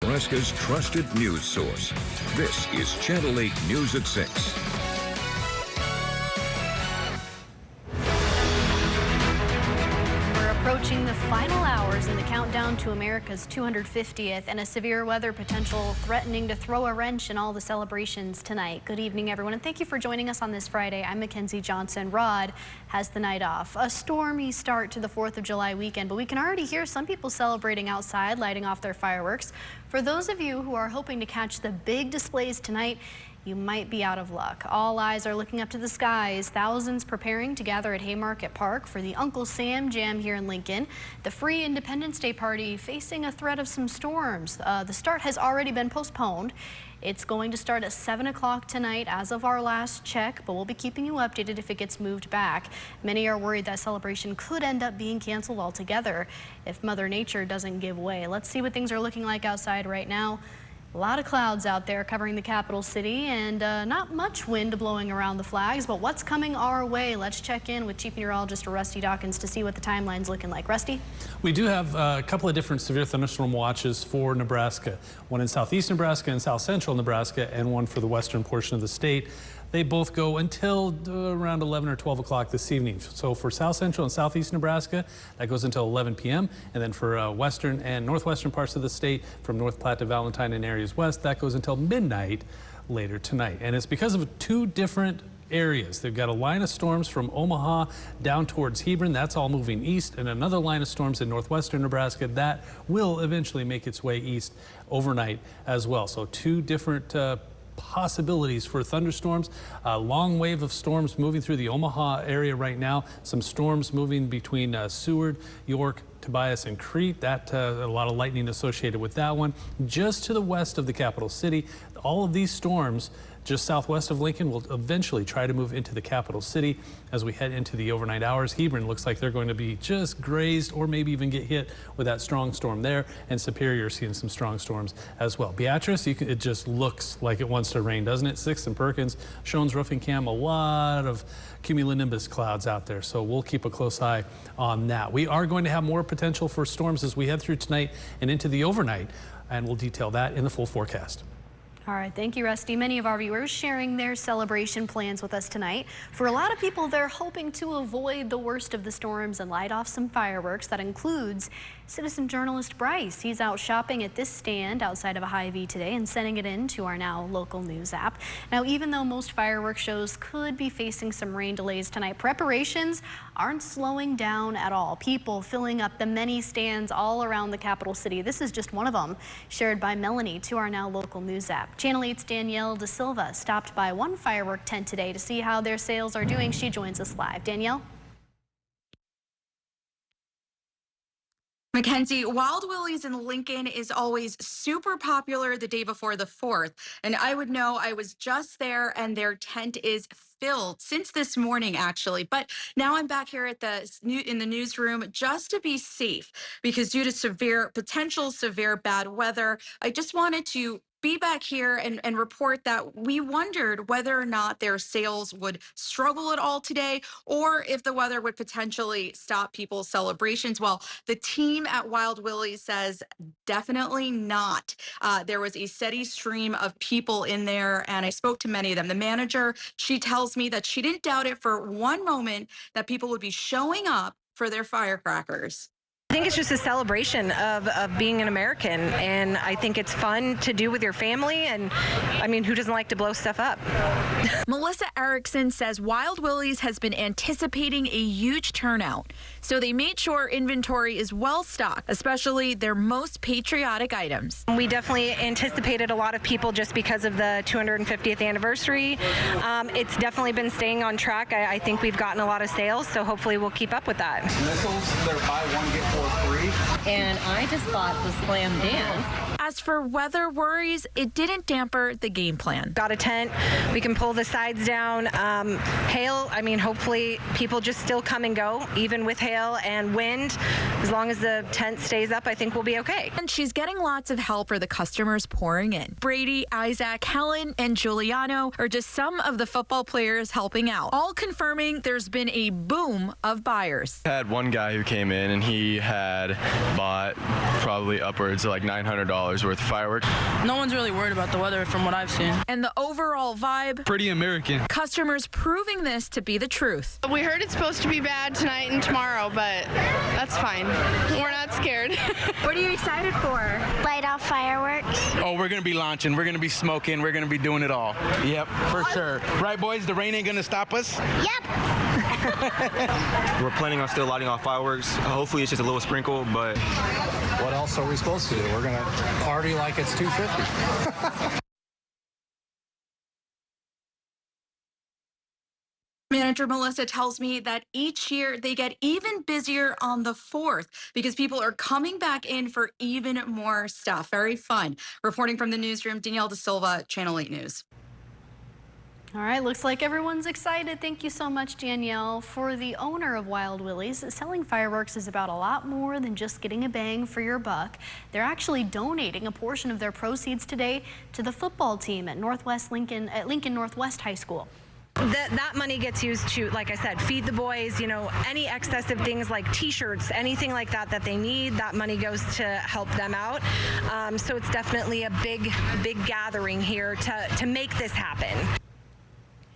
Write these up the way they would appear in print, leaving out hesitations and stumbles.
Nebraska's trusted news source. This is Channel 8 News at 6. Approaching the final hours in the countdown to America's 250th, and a severe weather potential threatening to throw a wrench in all the celebrations tonight. Good evening, everyone, and thank you for joining us on this Friday. I'm Mackenzie Johnson. Rod has the night off. A stormy start to the 4th of July weekend, but we can already hear some people celebrating outside, lighting off their fireworks. For those of you who are hoping to catch the big displays tonight, you might be out of luck. All eyes are looking up to the skies. Thousands preparing to gather at Haymarket Park for the Uncle Sam Jam here in Lincoln. The free Independence Day party facing a threat of some storms. The start has already been postponed. It's going to start at 7 o'clock tonight as of our last check, but we'll be keeping you updated if it gets moved back. Many are worried that celebration could end up being canceled altogether if Mother Nature doesn't give way. Let's see what things are looking like outside right now. A lot of clouds out there covering the capital city, and not much wind blowing around the flags, but what's coming our way? Let's check in with Chief Meteorologist Rusty Dawkins to see what the timeline's looking like. Rusty? We do have a couple of different severe thunderstorm watches for Nebraska. One in southeast Nebraska and south central Nebraska, and one for the western portion of the state. They both go until around 11 or 12 o'clock this evening. So for south central and southeast Nebraska, that goes until 11 p.m. And then for western and northwestern parts of the state, from North Platte to Valentine and areas west, that goes until midnight later tonight. And it's because of two different areas. They've got a line of storms from Omaha down towards Hebron. That's all moving east, and another line of storms in northwestern Nebraska that will eventually make its way east overnight as well. So two different possibilities for thunderstorms. A long wave of storms moving through the Omaha area right now. Some storms moving between Seward, York, Tobias, and Crete. A lot of lightning associated with that one. Just to the west of the capital city, all of these storms just southwest of Lincoln will eventually try to move into the capital city as we head into the overnight hours. Hebron looks like they're going to be just grazed or maybe even get hit with that strong storm there, and Superior seeing some strong storms as well. Beatrice, it just looks like it wants to rain, doesn't it? 6th and Perkins, Shones, Ruffingham, a lot of cumulonimbus clouds out there, so we'll keep a close eye on that. We are going to have more potential for storms as we head through tonight and into the overnight, and we'll detail that in the full forecast. All right, thank you, Rusty. Many of our viewers sharing their celebration plans with us tonight. For a lot of people, they're hoping to avoid the worst of the storms and light off some fireworks. That includes citizen journalist Bryce. He's out shopping at this stand outside of a Hy-Vee today and sending it in to our now local news app. Now, even though most fireworks shows could be facing some rain delays tonight, preparations aren't slowing down at all. People filling up the many stands all around the capital city. This is just one of them, shared by Melanie to our now local news app. Channel 8's Danielle De Silva stopped by one firework tent today to see how their sales are doing. She joins us live. Danielle? Mackenzie, Wild Willie's in Lincoln is always super popular the day before the 4th. And I would know, I was just there and their tent is filled since this morning, actually. But now I'm back here at in the newsroom just to be safe, because due to potential severe bad weather, I just wanted to be back here and report that we wondered whether or not their sales would struggle at all today, or if the weather would potentially stop people's celebrations. Well, the team at Wild Willie's says definitely not. There was a steady stream of people in there, and I spoke to many of them. The manager, she tells me that she didn't doubt it for one moment that people would be showing up for their firecrackers. I think it's just a celebration of being an American, and I think it's fun to do with your family, and I mean, who doesn't like to blow stuff up? Melissa Erickson says Wild Willie's has been anticipating a huge turnout, so they made sure inventory is well stocked, especially their most patriotic items. We definitely anticipated a lot of people just because of the 250th anniversary. It's definitely been staying on track. I think we've gotten a lot of sales, so hopefully we'll keep up with that. Missiles, they're buy one, get four free. And I just bought the Slam Dance. As for weather worries, it didn't damper the game plan. Got a tent, we can pull the sides down. Hail, I mean, hopefully people just still come and go, even with hail and wind. As long as the tent stays up, I think we'll be okay. And she's getting lots of help for the customers pouring in. Brady, Isaac, Helen, and Giuliano are just some of the football players helping out, all confirming there's been a boom of buyers. I had one guy who came in and he had bought probably upwards of like $900 $100 worth of fireworks. No one's really worried about the weather from what I've seen. And the overall vibe, Pretty American. customers proving this to be the truth. We heard it's supposed to be bad tonight and tomorrow, but that's fine. We're not scared. What are you excited for? Light off fireworks. Oh, we're going to be launching. We're going to be smoking. We're going to be doing it all. Yep, for sure. Right, boys? The rain ain't going to stop us? Yep. We're planning on still lighting off fireworks. Hopefully it's just a little sprinkle, but What else are we supposed to do? We're going to party like it's 250. Manager Melissa tells me that each year they get even busier on the 4th because people are coming back in for even more stuff. Very fun. Reporting from the newsroom, Danielle De Silva, Channel 8 News. All right, looks like everyone's excited. Thank you so much, Danielle. For the owner of Wild Willie's, selling fireworks is about a lot more than just getting a bang for your buck. They're actually donating a portion of their proceeds today to the football team at Lincoln Northwest High School. That money gets used to, like I said, feed the boys, any excessive things like t-shirts, anything like that they need, that money goes to help them out. So it's definitely a big gathering here to make this happen.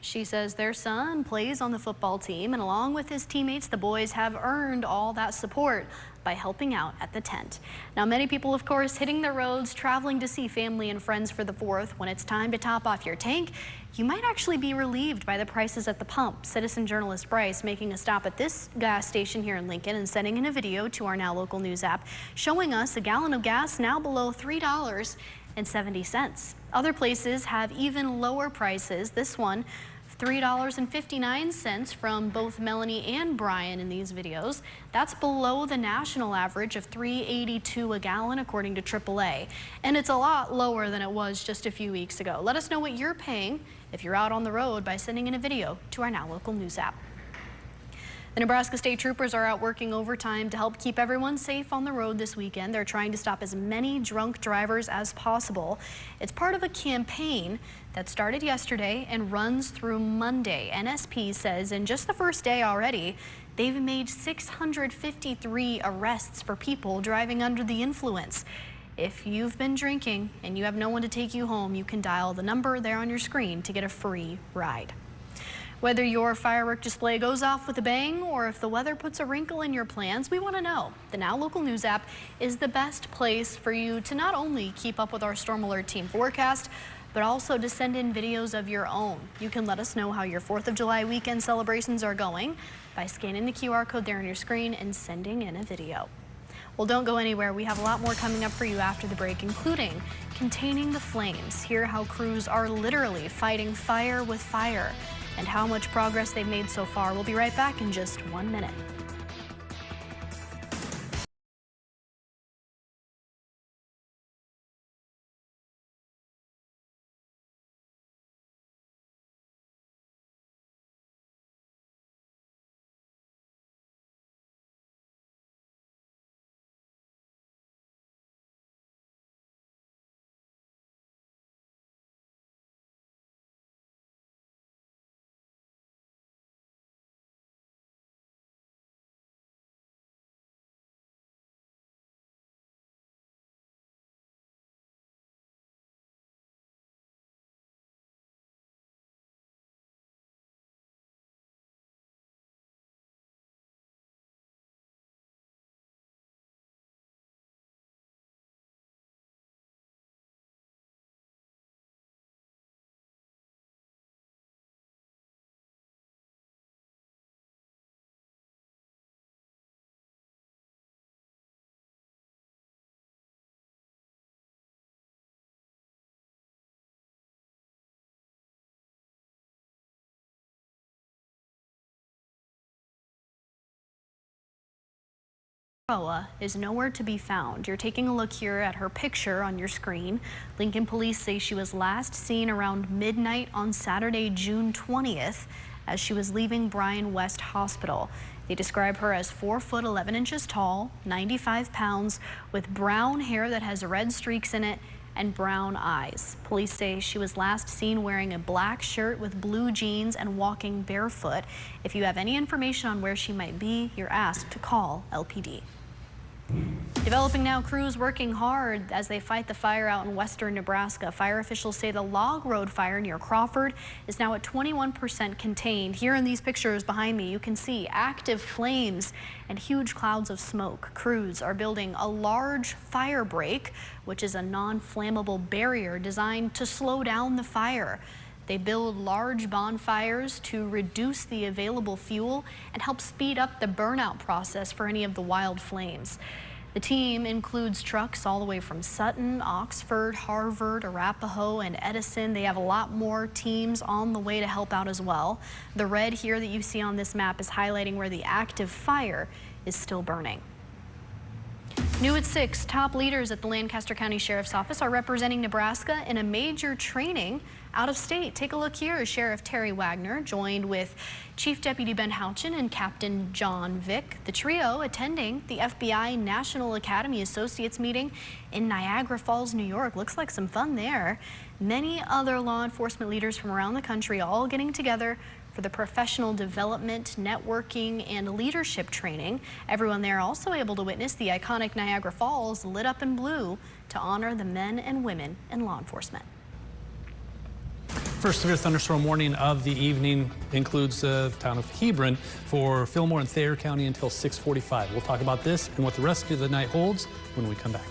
She says their son plays on the football team, and along with his teammates, the boys have earned all that support by helping out at the tent. Now, many people, of course, hitting the roads, traveling to see family and friends for the 4th. When it's time to top off your tank, you might actually be relieved by the prices at the pump. Citizen journalist Bryce making a stop at this gas station here in Lincoln and sending in a video to our Now Local News app showing us a gallon of gas now below $3.70. Other places have even lower prices. This one, $3.59 from both Melanie and Brian in these videos. That's below the national average of $3.82 a gallon, according to AAA. And it's a lot lower than it was just a few weeks ago. Let us know what you're paying if you're out on the road by sending in a video to our Now Local News app. The Nebraska State Troopers are out working overtime to help keep everyone safe on the road this weekend. They're trying to stop as many drunk drivers as possible. It's part of a campaign that started yesterday and runs through Monday. NSP says in just the first day already, they've made 653 arrests for people driving under the influence. If you've been drinking and you have no one to take you home, you can dial the number there on your screen to get a free ride. Whether your firework display goes off with a bang or if the weather puts a wrinkle in your plans, we want to know. The Now Local News app is the best place for you to not only keep up with our storm alert team forecast, but also to send in videos of your own. You can let us know how your 4th of July weekend celebrations are going by scanning the QR code there on your screen and sending in a video. Well, don't go anywhere. We have a lot more coming up for you after the break, including containing the flames. Hear how crews are literally fighting fire with fire and how much progress they've made so far. We'll be right back in just 1 minute. Is nowhere to be found. You're taking a look here at her picture on your screen. Lincoln police say she was last seen around midnight on Saturday, June 20th, as she was leaving Bryan West Hospital. They describe her as 4 foot 11 inches tall, 95 pounds, with brown hair that has red streaks in it and brown eyes. Police say she was last seen wearing a black shirt with blue jeans and walking barefoot. If you have any information on where she might be, you're asked to call LPD. Developing now, crews working hard as they fight the fire out in western Nebraska. Fire officials say the Log Road fire near Crawford is now at 21% contained. Here in these pictures behind me, you can see active flames and huge clouds of smoke. Crews are building a large fire break, which is a non-flammable barrier designed to slow down the fire. They build large bonfires to reduce the available fuel and help speed up the burnout process for any of the wild flames. The team includes trucks all the way from Sutton, Oxford, Harvard, Arapahoe, and Edison. They have a lot more teams on the way to help out as well. The red here that you see on this map is highlighting where the active fire is still burning. New at 6, top leaders at the Lancaster County Sheriff's Office are representing Nebraska in a major training out of state. Take a look here as Sheriff Terry Wagner joined with Chief Deputy Ben Houchin and Captain John Vick. The trio attending the FBI National Academy Associates meeting in Niagara Falls, New York. Looks like some fun there. Many other law enforcement leaders from around the country all getting together for the professional development, networking, and leadership training. Everyone there also able to witness the iconic Niagara Falls lit up in blue to honor the men and women in law enforcement. First severe thunderstorm warning of the evening includes the town of Hebron for Fillmore and Thayer County until 6:45. We'll talk about this and what the rest of the night holds when we come back.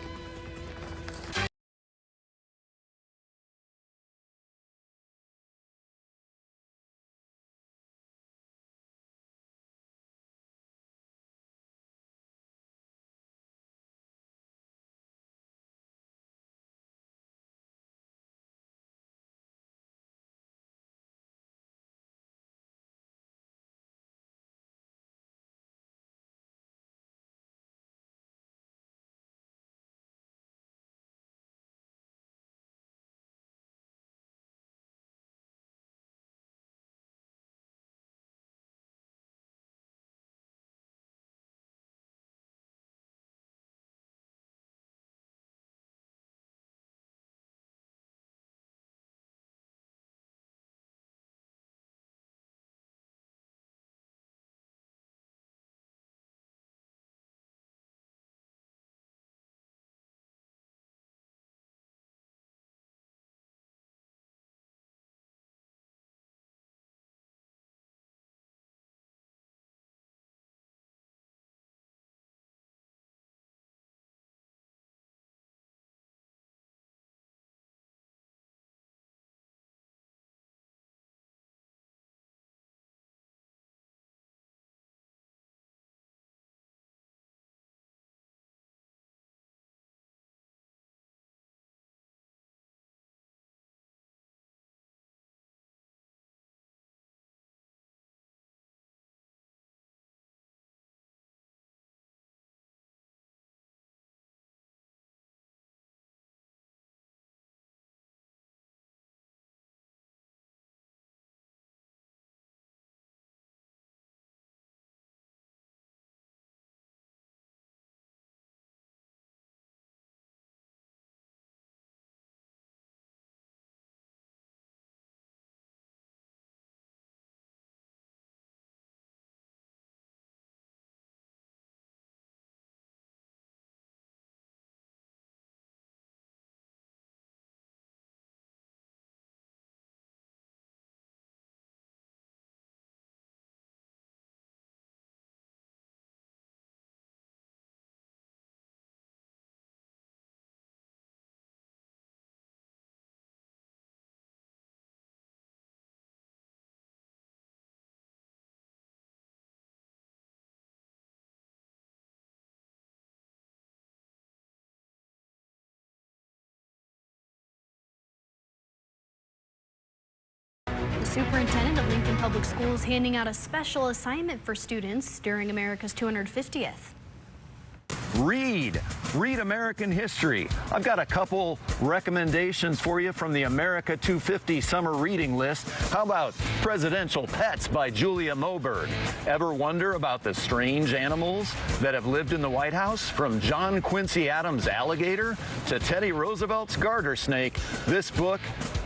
The superintendent of Lincoln Public Schools handing out a special assignment for students during America's 250th. Read American history. I've got a couple recommendations for you from the America 250 summer reading list. How about Presidential Pets by Julia Moberg? Ever wonder about the strange animals that have lived in the White House? From John Quincy Adams' alligator to Teddy Roosevelt's garter snake, this book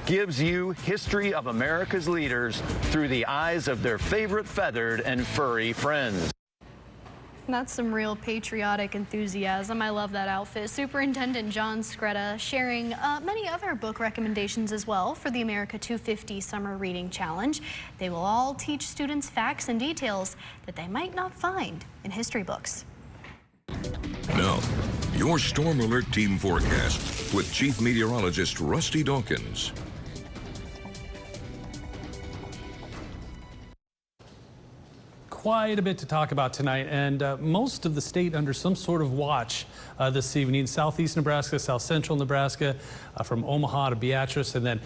gives you history of America's leaders through the eyes of their favorite feathered and furry friends. That's some real patriotic enthusiasm. I love that outfit. Superintendent John Scretta sharing many other book recommendations as well for the America 250 Summer Reading Challenge. They will all teach students facts and details that they might not find in history books. Now, your Storm Alert Team forecast with Chief Meteorologist Rusty Dawkins. Quite a bit to talk about tonight, and most of the state under some sort of watch this evening. Southeast Nebraska, south central Nebraska, from Omaha to Beatrice, and then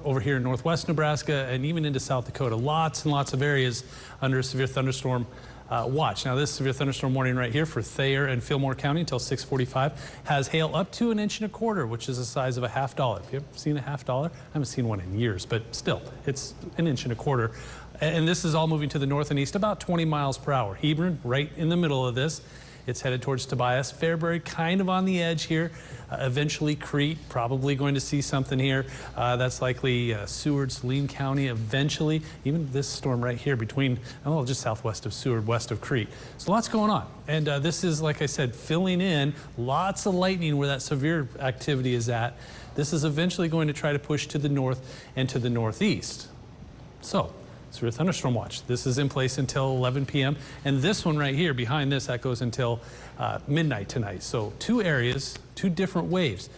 over here in northwest Nebraska and even into South Dakota. Lots and lots of areas under a severe thunderstorm watch. Now, this severe thunderstorm warning right here for Thayer and Fillmore County until 6:45 has hail up to 1.25 inches, which is the size of a $50. Have you ever seen a $50? I haven't seen one in years, but still, it's 1.25 inches. And this is all moving to the north and east, about 20 miles per hour. Hebron, right in the middle of this. It's headed towards Tobias. Fairbury, kind of on the edge here. Eventually, Crete, probably going to see something here. That's likely Seward, Saline County, eventually. Even this storm right here between, oh, just southwest of Seward, west of Crete. So lots going on. And this is, like I said, filling in. Lots of lightning where that severe activity is at. This is eventually going to try to push to the north and to the northeast. So, severe thunderstorm watch. This is in place until 11 p.m. And this one right here behind this, that goes until midnight tonight. So two areas, two different waves.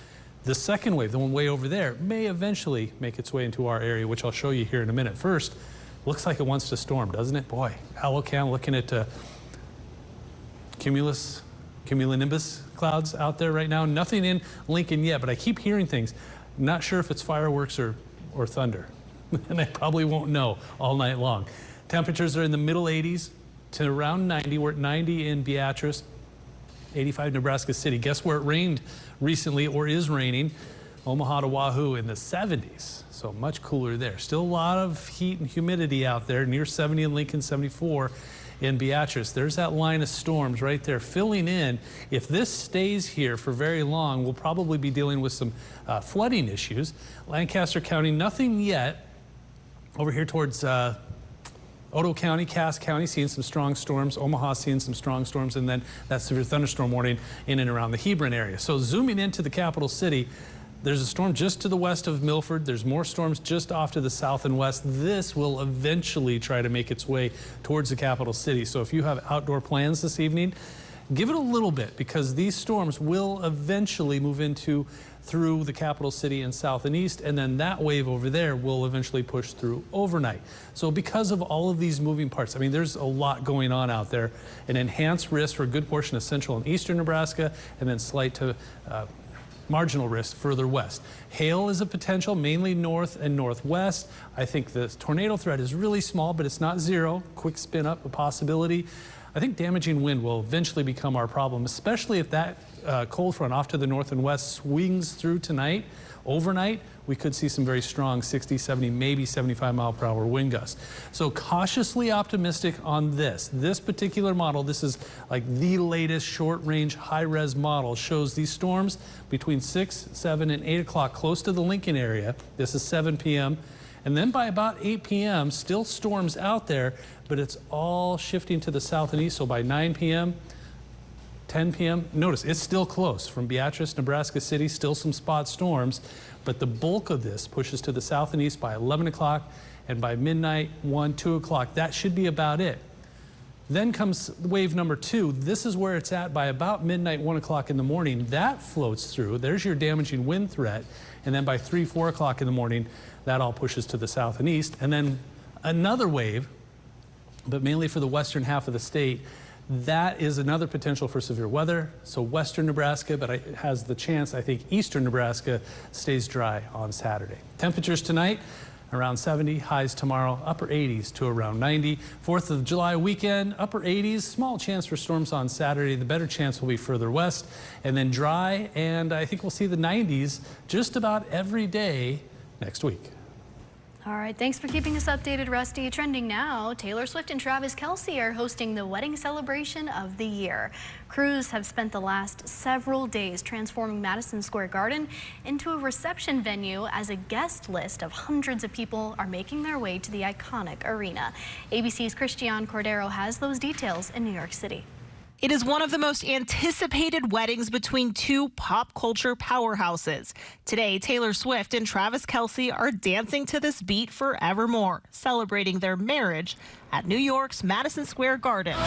The second wave, the one way over there, may eventually make its way into our area, which I'll show you here in a minute. First, looks like it wants to storm, doesn't it? Boy, Alocam looking at cumulonimbus clouds out there right now. Nothing in Lincoln yet, but I keep hearing things. Not sure if it's fireworks or thunder. And I probably won't know all night long. Temperatures are in the middle 80s to around 90. We're at 90 in Beatrice, 85 Nebraska City. Guess where it rained recently or is raining? Omaha to Wahoo in the 70s. So much cooler there. Still a lot of heat and humidity out there, near 70 in Lincoln, 74 in Beatrice. There's that line of storms right there filling in. If this stays here for very long, we'll probably be dealing with some flooding issues. Lancaster County, nothing yet. Over here towards Otoe County, Cass County, seeing some strong storms. Omaha seeing some strong storms, and then that severe thunderstorm warning in and around the Hebron area. So zooming into the capital city, there's a storm just to the west of Milford. There's more storms just off to the south and west. This will eventually try to make its way towards the capital city. So if you have outdoor plans this evening, give it a little bit, because these storms will eventually move through the capital city and south and east, and then that wave over there will eventually push through overnight. So because of all of these moving parts, I mean, there's a lot going on out there. An enhanced risk for a good portion of central and eastern Nebraska, and then slight to marginal risk further west. Hail is a potential, mainly north and northwest. I think the tornado threat is really small, but it's not zero. Quick spin up, a possibility. I think damaging wind will eventually become our problem, especially if that cold front off to the north and west swings through tonight. Overnight, we could see some very strong 60, 70, maybe 75 mile per hour wind gusts. So cautiously optimistic on this. This particular model, this is like the latest short range high res model, shows these storms between 6, 7, and 8 o'clock close to the Lincoln area. This is 7 p.m. And then by about 8 p.m., still storms out there, but it's all shifting to the south and east. So by 9 p.m., 10 p.m., notice it's still close from Beatrice, Nebraska City, still some spot storms, but the bulk of this pushes to the south and east by 11 o'clock, and by midnight, 1, 2 o'clock. That should be about it. Then comes wave number 2. This is where it's at by about midnight, 1 o'clock in the morning. That floats through. There's your damaging wind threat. And then by 3, 4 o'clock in the morning, that all pushes to the south and east. And then another wave, but mainly for the western half of the state. That is another potential for severe weather. So western Nebraska, but it has the chance, I think, eastern Nebraska stays dry on Saturday. Temperatures tonight, around 70, highs tomorrow, upper 80s to around 90. 4th of July weekend, upper 80s, small chance for storms on Saturday. The better chance will be further west, and then dry, and I think we'll see the 90s just about every day next week. All right, thanks for keeping us updated, Rusty. Trending now, Taylor Swift and Travis Kelce are hosting the wedding celebration of the year. Crews have spent the last several days transforming Madison Square Garden into a reception venue as a guest list of hundreds of people are making their way to the iconic arena. ABC's Christian Cordero has those details in New York City. It is one of the most anticipated weddings between two pop culture powerhouses. Today, Taylor Swift and Travis Kelce are dancing to this beat forevermore, celebrating their marriage at New York's Madison Square Garden.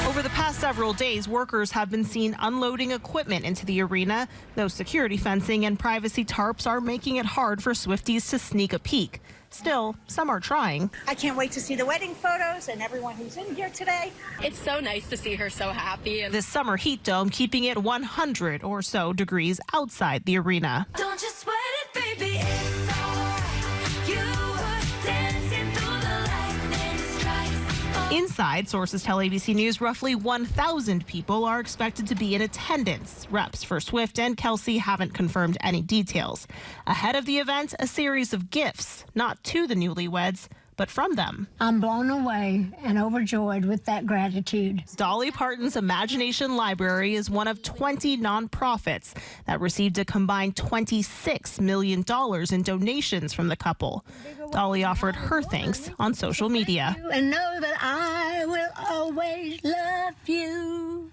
Over the past several days, workers have been seen unloading equipment into the arena. Though security fencing and privacy tarps are making it hard for Swifties to sneak a peek. Still, some are trying. I can't wait to see the wedding photos and everyone who's in here today. It's so nice to see her so happy. This summer heat dome keeping it 100 or so degrees outside the arena. Don't you sweat it, baby, it's alright. You were dancing through the lightning strikes. Inside, sources tell ABC News roughly 1,000 people are expected to be in attendance. Reps for Swift and Kelce haven't confirmed any details. Ahead of the event, a series of gifts, not to the newlyweds, but from them. I'm blown away and overjoyed with that gratitude. Dolly Parton's Imagination Library is one of 20 nonprofits that received a combined $26 million in donations from the couple. Dolly offered her thanks on social media. And know that I will always love you.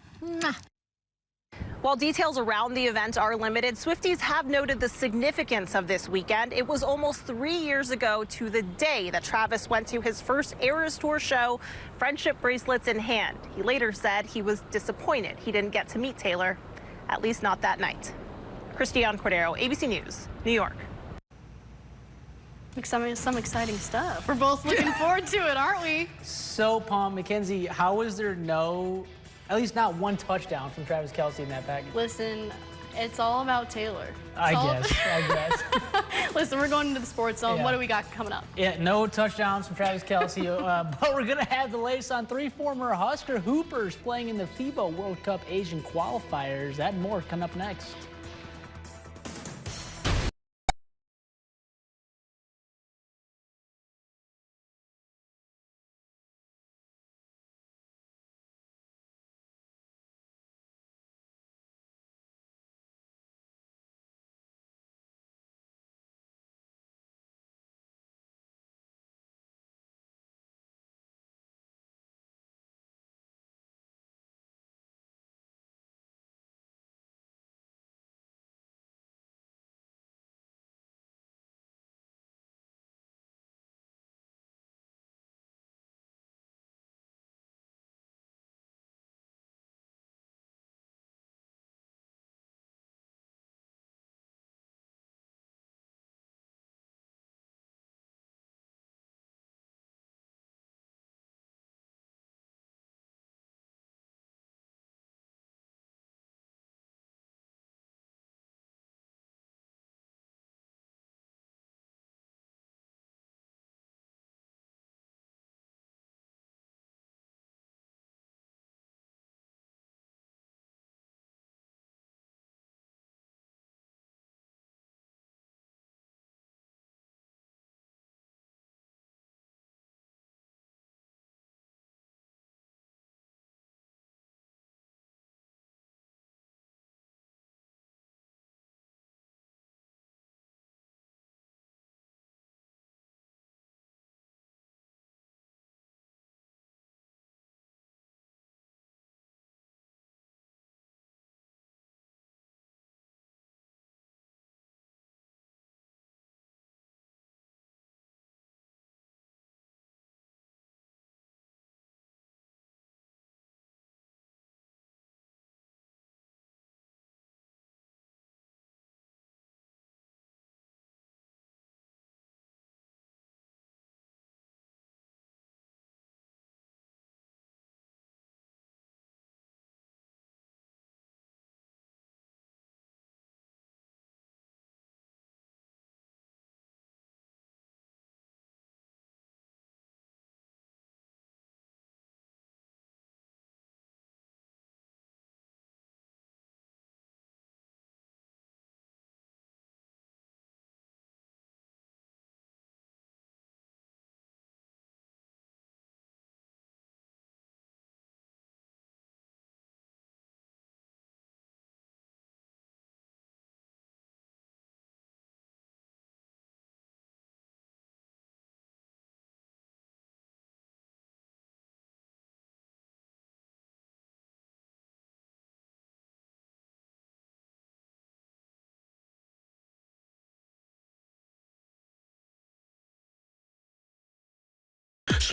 While details around the event are limited, Swifties have noted the significance of this weekend. It was almost 3 years ago to the day that Travis went to his first Eras Tour show, friendship bracelets in hand. He later said he was disappointed he didn't get to meet Taylor, at least not that night. Christiane Cordero, ABC News, New York. Some exciting stuff. We're both looking forward to it, aren't we? So pumped. Mackenzie, how is there at least not one touchdown from Travis Kelce in that package? Listen, it's all about Taylor. I guess. Listen, we're going into the sports zone. Yeah. What do we got coming up? Yeah, no touchdowns from Travis Kelce, but we're going to have the latest on 3 former Husker Hoopers playing in the FIBA World Cup Asian qualifiers. That and more coming up next.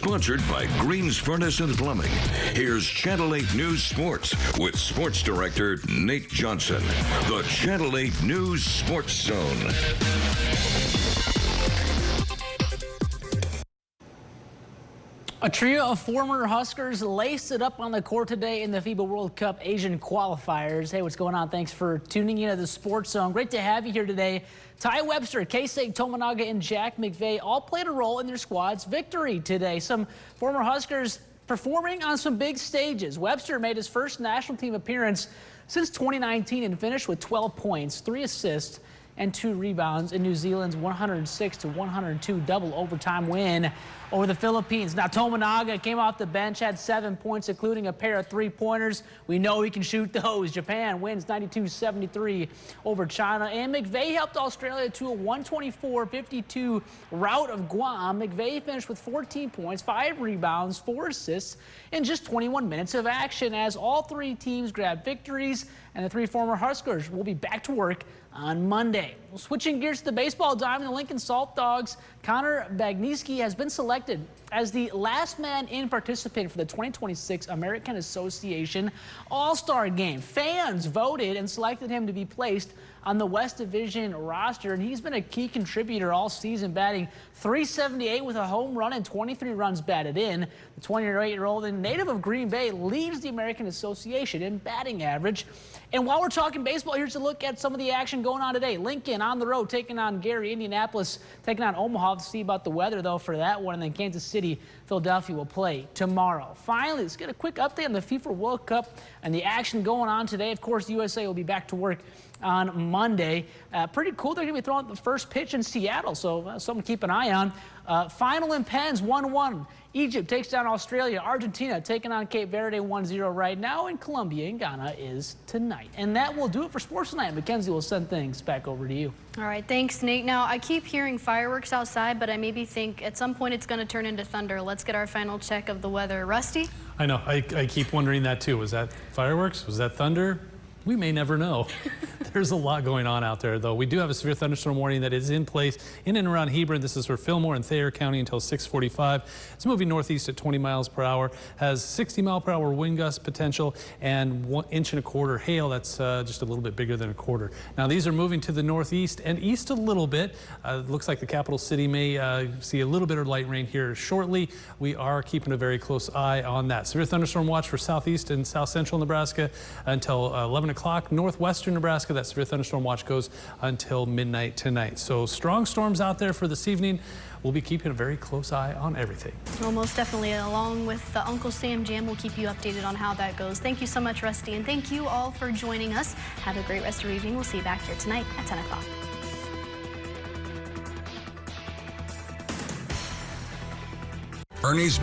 Sponsored by Greens Furnace and Plumbing. Here's Channel 8 News Sports with Sports Director Nate Johnson. The Channel 8 News Sports Zone. A trio of former Huskers laced it up on the court today in the FIBA World Cup Asian qualifiers. Hey, what's going on? Thanks for tuning in to the Sports Zone. Great to have you here today. Ty Webster, Keisei Tominaga, and Jack McVeigh all played a role in their squad's victory today. Some former Huskers performing on some big stages. Webster made his first national team appearance since 2019 and finished with 12 points, 3 assists, and 2 rebounds in New Zealand's 106-102 double overtime win over the Philippines. Now, Tominaga came off the bench, had 7 points, including a pair of 3-pointers. We know he can shoot those. Japan wins 92-73 over China. And McVeigh helped Australia to a 124-52 rout of Guam. McVeigh finished with 14 points, 5 rebounds, 4 assists in just 21 minutes of action as all 3 teams grabbed victories, and the 3 former Huskers will be back to work on Monday. Well, switching gears to the baseball diamond, the Lincoln Salt Dogs, Connor Bagniewski has been selected as the last man in participating for the 2026 American Association All-Star Game. Fans voted and selected him to be placed on the West Division roster, and he's been a key contributor all season, batting .378 with a home run and 23 runs batted in. The 28-year-old and native of Green Bay leads the American Association in batting average. And while we're talking baseball, here's a look at some of the action going on today. Lincoln on the road taking on Gary. Indianapolis taking on Omaha. To see about the weather, though, for that one. And then Kansas City, Philadelphia will play tomorrow. Finally, let's get a quick update on the FIFA World Cup and the action going on today. Of course, the USA will be back to work on Monday. Pretty cool. They're going to be throwing the first pitch in Seattle, so something to keep an eye on. Final in pens, 1-1. Egypt takes down Australia. Argentina taking on Cape Verde 1-0 right now. And Colombia and Ghana is tonight. And that will do it for sports tonight. Mackenzie will send things back over to you. All right, thanks, Nate. Now, I keep hearing fireworks outside, but I maybe think at some point it's going to turn into thunder. Let's get our final check of the weather. Rusty? I know. I keep wondering that, too. Was that fireworks? Was that thunder? We may never know. There's a lot going on out there, though. We do have a severe thunderstorm warning that is in place in and around Hebron. This is for Fillmore and Thayer County until 6:45. It's moving northeast at 20 miles per hour, has 60-mile-per-hour wind gust potential, and 1.25 inches hail. That's just a little bit bigger than a quarter. Now, these are moving to the northeast and east a little bit. Looks like the capital city may see a little bit of light rain here shortly. We are keeping a very close eye on that. Severe thunderstorm watch for southeast and south central Nebraska until 11 o'clock. Northwestern Nebraska, that severe thunderstorm watch goes until midnight tonight. So strong storms out there for this evening. We'll be keeping a very close eye on everything. Well, most definitely, along with the Uncle Sam Jam, we'll keep you updated on how that goes. Thank you so much, Rusty, and thank you all for joining us. Have a great rest of your evening. We'll see you back here tonight at 10 o'clock. Ernie's